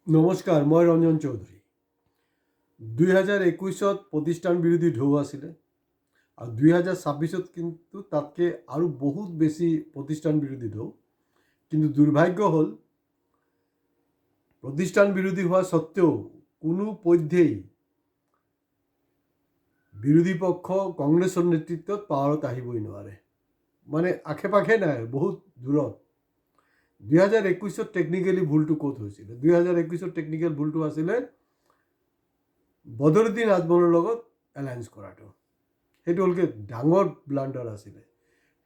নমস্কাৰ, মই ৰঞ্জন চৌধুৰী। 2021 প্ৰতিষ্ঠান বিৰোধী ঢৌ আছিলে আৰু 2026 কিন্তু তাতকৈ আৰু বহুত বেছি প্ৰতিষ্ঠান বিৰোধী ঢৌ। কিন্তু দুৰ্ভাগ্য হ'ল প্ৰতিষ্ঠান বিৰোধী হোৱা স্বত্তেও কোনো পধ্যেই বিৰোধী পক্ষ কংগ্ৰেছৰ নেতৃত্বত পাৱাৰত আহিবই নোৱাৰে। মানে আশে পাশে নাই, বহুত দূৰত। 2021 টেকনিকেলি ভুলটো ক'ত হৈছিলে? 2021 টেকনিকেল ভুলটো আছিলে বদৰুদ্দিন আজমলৰ লগত এলায়েন্স কৰাটো। সেইটো হ'লকে ডাঙৰ ব্লাণ্ডাৰ আছিলে।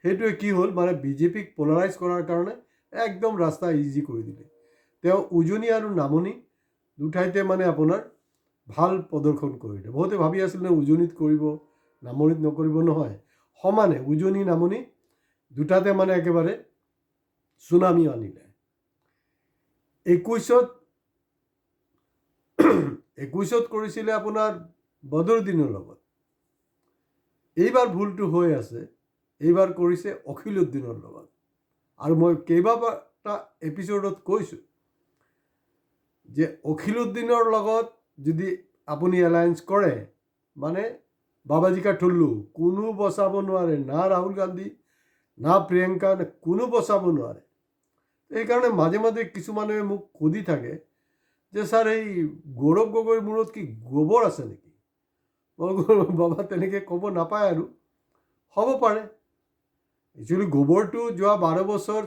সেইটোৱে কি হ'ল, মানে বিজেপিক পলাৰাইজ কৰাৰ কাৰণে একদম ৰাস্তা ইজি কৰি দিলে। তেওঁ উজনি আৰু নামনি দুঠাইতে মানে আপোনাৰ ভাল প্ৰদৰ্শন কৰিলে। বহুতে ভাবি আছিল নে উজনিত কৰিব, নামনিত নকৰিব। নহয়, সমানে উজনি নামনি দুটাতে মানে একেবাৰে চুনামি আনিলে। 21 কৰিছিলে আপোনাৰ বদৰুদ্দিনৰ লগত। এইবাৰ ভুলটো হৈ আছে, এইবাৰ কৰিছে অখিলউদ্দিনৰ লগত। আৰু মই কেইবাটা এপিছ'ডত কৈছোঁ যে অখিলউদ্দিনৰ লগত যদি আপুনি এলায়েন্স কৰে মানে বাবাজী কা ঠুল্লু, কোনো বচাব নোৱাৰে। না ৰাহুল গান্ধী, না প্ৰিয়ংকা, কোনো বচাব নোৱাৰে। এইকাৰণে মাজে মাজে কিছুমানে মোক সুধি থাকে যে ছাৰ, এই গৌৰৱ গগৈৰ মূৰত কি গোবৰ আছে নেকি? মই বাবা তেনেকৈ ক'ব নাপায় আৰু, হ'ব পাৰে। একচুৱেলি গোবৰটো যোৱা 12 বছৰ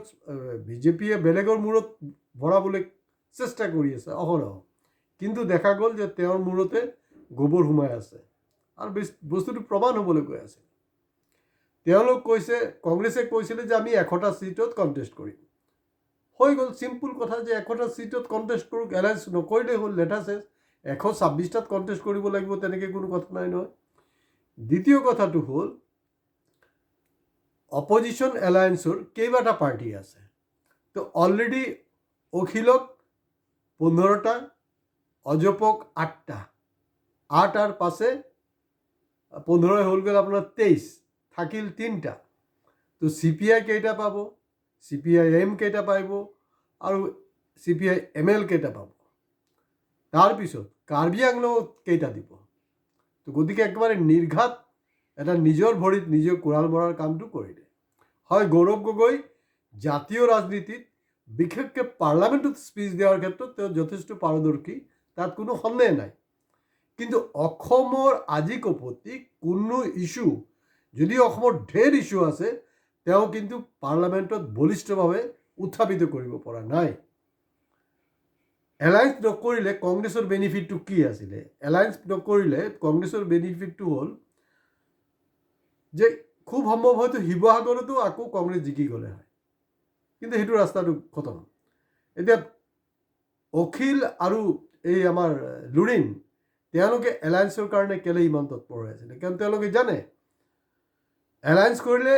বিজেপিয়ে বেলেগৰ মূৰত ভৰাবলৈ চেষ্টা কৰি আছে অহৰহ, কিন্তু দেখা গ'ল যে তেওঁৰ মূৰতে গোবৰ সোমাই আছে আৰু বস্তুটো প্ৰমাণ হ'বলৈ গৈ আছে। তেওঁলোক কৈছে, কংগ্ৰেছে কৈছিলে যে আমি 100টা ছিটত কণ্টেষ্ট কৰিম। হৈ গ'ল, চিম্পুল কথা যে 100টা ছিটত কণ্টেষ্ট কৰোঁ, এলায়েন্স নকৰিলেই হ'ল, লেঠা চেছ। 126টাত কণ্টেষ্ট কৰিব লাগিব, তেনেকৈ কোনো কথা নাই নহয়। দ্বিতীয় কথাটো হ'ল, অপজিশ্যন এলায়েন্সৰ কেইবাটা পাৰ্টি আছে। তো অলৰেডি অখিলক 15টা, অজপক 8টা, 8 আৰ 5 15 হ'ল গ'ল আপোনাৰ 23, থাকিল 3টা। তো CPI কেইটা পাব, CPIM কেইটা পাব আৰু CPIML কেইটা পাব? তাৰপিছত কাৰ্বি আংলঙত কেইটা দিব? তো গতিকে একেবাৰে নিৰ্ঘাত এটা নিজৰ ভৰিত নিজে কোৰাল মৰাৰ কামটো কৰিলে। হয়, গৌৰৱ গগৈ জাতীয় ৰাজনীতিত বিশেষকৈ পাৰ্লামেণ্টত স্পীচ দিয়াৰ ক্ষেত্ৰত তেওঁ যথেষ্ট পাৰদৰ্শী, তাত কোনো সন্দেহ নাই। কিন্তু অসমৰ আজি কপতি কোনো ইছ্যু, যদি অসমৰ ঢেৰ ইছ্যু আছে, তেওঁ কিন্তু পাৰ্লামেণ্টত বলিষ্ঠভাৱে উত্থাপিত কৰিব পৰা নাই। এলায়েন্স নকৰিলে কংগ্ৰেছৰ বেনিফিটটো কি আছিলে? এলায়েন্স নকৰিলে কংগ্ৰেছৰ বেনিফিটটো হ'ল যে খুব সম্ভৱ হয়তো শিৱসাগৰতো আকৌ কংগ্ৰেছ জিকি গ'লে হয়, কিন্তু সেইটো ৰাস্তাটো খতম। এতিয়া অখিল আৰু এই আমাৰ লুৰিণ, তেওঁলোকে এলায়েন্সৰ কাৰণে কেলে ইমান তৎপৰ হৈ আছিলে? কাৰণ তেওঁলোকে জানে এলায়েন্স কৰিলে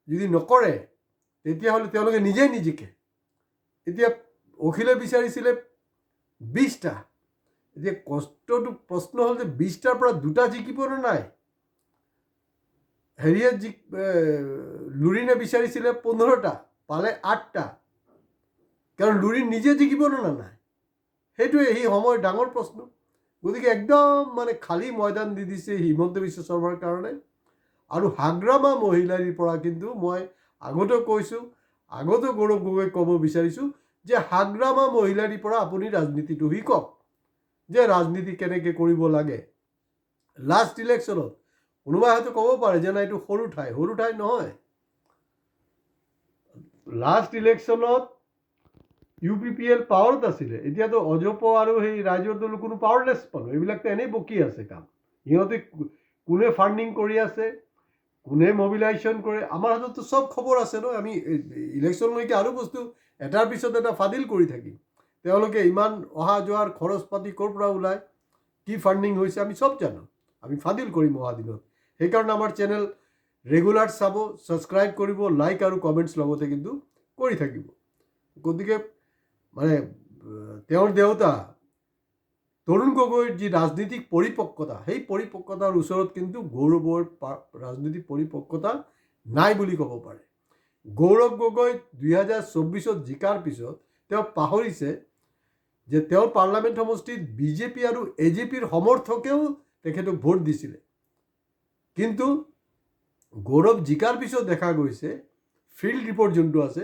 যদি নকৰে তেতিয়াহ'লে তেওঁলোকে নিজেই নিজিকে। এতিয়া অখিলে বিচাৰিছিলে 20টা। এতিয়া কষ্টটো প্ৰশ্ন হ'ল যে 20টাৰ পৰা 2টা জিকিবনে নাই? লুৰিণে বিচাৰিছিলে 15টা, পালে 8টা। কাৰণ লুৰিণ নিজে জিকিবনে নাই, সেইটোৱে এই সময়ৰ ডাঙৰ প্ৰশ্ন। গতিকে একদম মানে খালী ময়দান দি দিছে হিমন্ত বিশ্ব শৰ্মাৰ কাৰণে। আৰু হাগ্ৰামা মহিলাৰীৰ পৰা কিন্তু মই আগতেও কৈছোঁ, আগতেও গৌৰৱ গগৈক ক'ব বিচাৰিছোঁ যে হাগ্ৰামা মহিলাৰীৰ পৰা আপুনি ৰাজনীতিটো শিকক, যে ৰাজনীতি কেনেকৈ কৰিব লাগে। লাষ্ট ইলেকশ্যনত কোনোবাই হয়তো ক'ব পাৰে যে না এইটো সৰু ঠাই নহয়। লাষ্ট ইলেকশ্যনত UPPL পাৱাৰত আছিলে, এতিয়াতো অজপ আৰু সেই ৰাইজৰ দল কোনো পাৱাৰলেছ পালোঁ। এইবিলাকতো এনেই বকি আছে কাম। সিহঁতে কোনে ফাণ্ডিং কৰি আছে, কোনে মবিলাইজেশ্যন কৰে, আমাৰ হাতততো চব খবৰ আছে ন। আমি ইলেকশ্যনলৈকে আৰু বস্তু এটাৰ পিছত এটা ফাদিল কৰি থাকিম। তেওঁলোকে ইমান অহা যোৱাৰ খৰচ পাতি ক'ৰ পৰা ওলায়, কি ফাণ্ডিং হৈছে, আমি চব জানো। আমি ফাদিল কৰিম অহা দিনত। সেইকাৰণে আমাৰ চেনেল ৰেগুলাৰ চাব, ছাবস্ক্ৰাইব কৰিব, লাইক আৰু কমেণ্টছ লগতে কিন্তু কৰি থাকিব। গতিকে মানে তেওঁৰ দেউতা তৰুণ গগৈৰ যি ৰাজনীতিক পৰিপক্কতা, সেই পৰিপক্কতাৰ ওচৰত কিন্তু গৌৰৱৰ ৰাজনীতিক পৰিপক্কতা নাই বুলি ক'ব পাৰে। গৌৰৱ গগৈ 2024 জিকাৰ পিছত তেওঁ পাহৰিছে যে তেওঁৰ পাৰ্লামেণ্ট সমষ্টিত বিজেপি আৰু এজেপিৰ সমৰ্থকেও তেখেতক ভোট দিছিলে। কিন্তু গৌৰৱ জিকাৰ পিছত দেখা গৈছে ফিল্ড ৰিপৰ্ট যোনটো আছে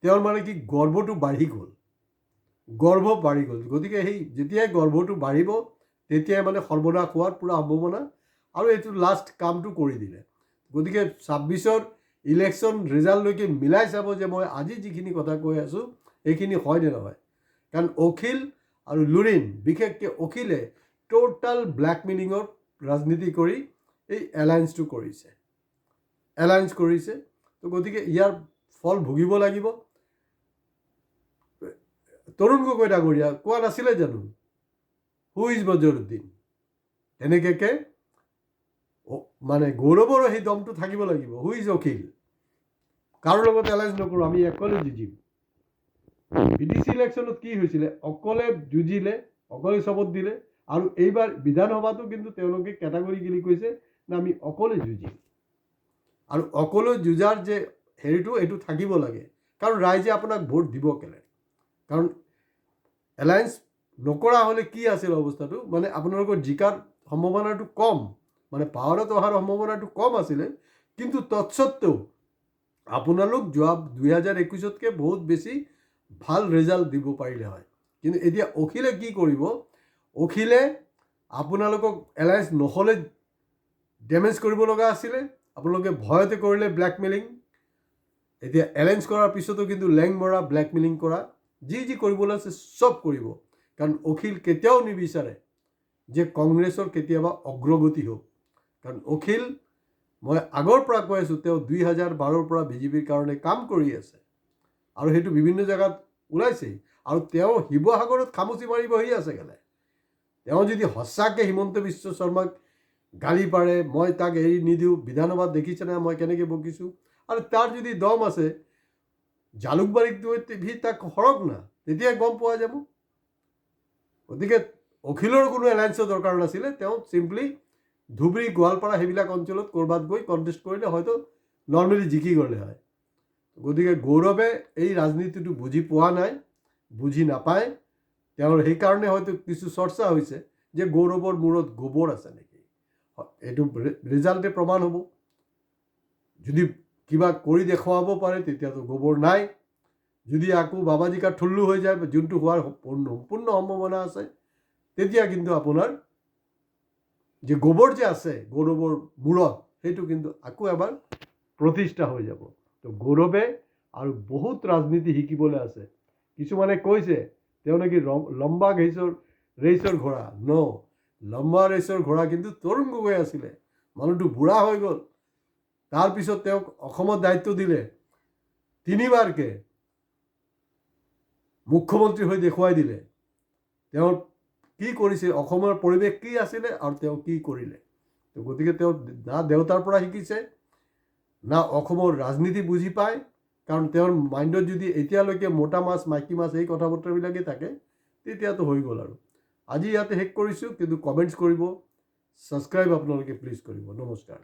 তেওঁৰ মানে কি গৰ্বটো বাঢ়ি গ'ল, গৰ্ব বাঢ়ি গ'ল। গতিকে সেই যেতিয়াই গৰ্বটো বাঢ়িব তেতিয়াই মানে সৰ্বনাশ হোৱাৰ পূৰা সম্ভাৱনা, আৰু এইটো লাষ্ট কামটো কৰি দিলে। গতিকে 26ৰ ইলেকশ্যন ৰিজাল্টলৈকে মিলাই চাব যে মই আজি যিখিনি কথা কৈ আছোঁ এইখিনি হয় নে নহয়। কাৰণ অখিল আৰু লুৰিণ, বিশেষকৈ অখিলে টোটাল ব্লেকমেইলিঙৰ ৰাজনীতি কৰি এই এলায়েন্সটো কৰিছে। তো গতিকে ইয়াৰ ফল ভুগিব লাগিব। তৰুণ গগৈ ডাঙৰীয়া কোৱা নাছিলে জানো হু ইজ বজৰুদ্দিন, তেনেকৈ মানে গৌৰৱৰো সেই দমটো থাকিব লাগিব। হু ইজ অখিল, কাৰো লগত এলায়েন্স নকৰোঁ, আমি অকলে যুঁজিম। BDC ইলেকশ্যনত কি হৈছিলে, অকলে যুঁজিলে, অকলে চবত দিলে, আৰু এইবাৰ বিধানসভাটো কিন্তু তেওঁলোকে কেটাগৰিকেলি কৈছে যে আমি অকলে যুঁজিম। আৰু অকলে যুঁজাৰ যে হেৰিটো এইটো থাকিব লাগে, কাৰণ ৰাইজে আপোনাক ভোট দিব কেলে। কাৰণ এলায়েন্স নকৰা হ'লে কি আছিল অৱস্থাটো, মানে আপোনালোকৰ জিকাৰ সম্ভাৱনাটো কম, মানে পাৱাৰত অহাৰ সম্ভাৱনাটো কম আছিলে। কিন্তু তৎসত্ত্বেও আপোনালোক যোৱা 2021তকৈ বহুত বেছি ভাল ৰিজাল্ট দিব পাৰিলে হয়। কিন্তু এতিয়া অখিলে কি কৰিব, অখিলে আপোনালোকক এলায়েন্স নহ'লে ডেমেজ কৰিব লগা আছিলে, আপোনালোকে ভয়তে কৰিলে ব্লেকমেইলিং। এতিয়া এলায়েন্স কৰাৰ পিছতো কিন্তু লেং মৰা, ব্লেকমেইলিং কৰা, যি কৰিবলৈ আছে চব কৰিব। কাৰণ অখিল কেতিয়াও নিবিচাৰে যে কংগ্ৰেছৰ কেতিয়াবা অগ্ৰগতি হওক। কাৰণ অখিল, মই আগৰ পৰা কৈ আছোঁ, তেওঁ 2012ৰ পৰা বিজেপিৰ কাৰণে কাম কৰি আছে, আৰু সেইটো বিভিন্ন জেগাত ওলাইছেই। আৰু তেওঁ শিৱসাগৰত খামুচি মাৰি বহি আছে কেলে। তেওঁ যদি সঁচাকৈ হিমন্ত বিশ্ব শৰ্মাক গালি পাৰে, মই তাক এৰি নিদিওঁ, বিধানসভাত দেখিছেনে মই কেনেকৈ বকিছোঁ, আৰু তাৰ যদি দম আছে জালুকবাৰীত গৈ তাক সৰক না, তেতিয়াই গম পোৱা যাব। গতিকে অখিলৰ কোনো এলায়েন্সৰ দৰকাৰ নাছিলে, তেওঁ চিম্পলি ধুবুৰী, গোৱালপাৰা সেইবিলাক অঞ্চলত ক'ৰবাত গৈ কণ্টেষ্ট কৰিলে হয়তো নৰ্মেলি জিকি গ'লে হয়। গতিকে গৌৰৱে এই ৰাজনীতিটো বুজি পোৱা নাই, বুজি নাপায়। তেওঁৰ সেইকাৰণে হয়তো কিছু চৰ্চা হৈছে যে গৌৰৱৰ মূৰত গোবৰ আছে নেকি। এইটো ৰিজাল্টে প্ৰমাণ হ'ব। যদি কিবা কৰি দেখুৱাব পাৰে তেতিয়াতো গোবৰ নাই। যদি আকৌ বাবাজিকা ঠুল্লু হৈ যায়, যোনটো হোৱাৰ সম্পূৰ্ণ সম্ভাৱনা আছে, তেতিয়া কিন্তু আপোনাৰ যে গোবৰ যে আছে গৌৰৱৰ মূৰত, সেইটো কিন্তু আকৌ এবাৰ প্ৰতিষ্ঠা হৈ যাব। তো গৌৰৱে আৰু বহুত ৰাজনীতি শিকিবলৈ আছে। কিছুমানে কৈছে তেওঁ নেকি লম্বা ৰেচৰ ঘোঁৰা। লম্বা ৰেচৰ ঘোঁৰা কিন্তু তৰুণ গগৈ আছিলে। মানুহটো বুঢ়া হৈ গ'ল, তাৰপিছত তেওঁক অসমত দায়িত্ব দিলে, 3বাৰকৈ মুখ্যমন্ত্ৰী হৈ দেখুৱাই দিলে তেওঁ কি কৰিছে, অসমৰ পৰিৱেশ কি আছিলে আৰু তেওঁ কি কৰিলে। তো গতিকে তেওঁ না দেউতাৰ পৰা শিকিছে, না অসমৰ ৰাজনীতি বুজি পায়। কাৰণ তেওঁৰ মাইণ্ডত যদি এতিয়ালৈকে মোটা মাছ, মাইকী মাছ এই কথা বতৰাবিলাকেই থাকে, তেতিয়াতো হৈ গ'ল। আৰু আজি ইয়াতে শেষ কৰিছোঁ, কিন্তু কমেণ্টছ কৰিব, ছাবস্ক্ৰাইব আপোনালোকে প্লিজ কৰিব। নমস্কাৰ।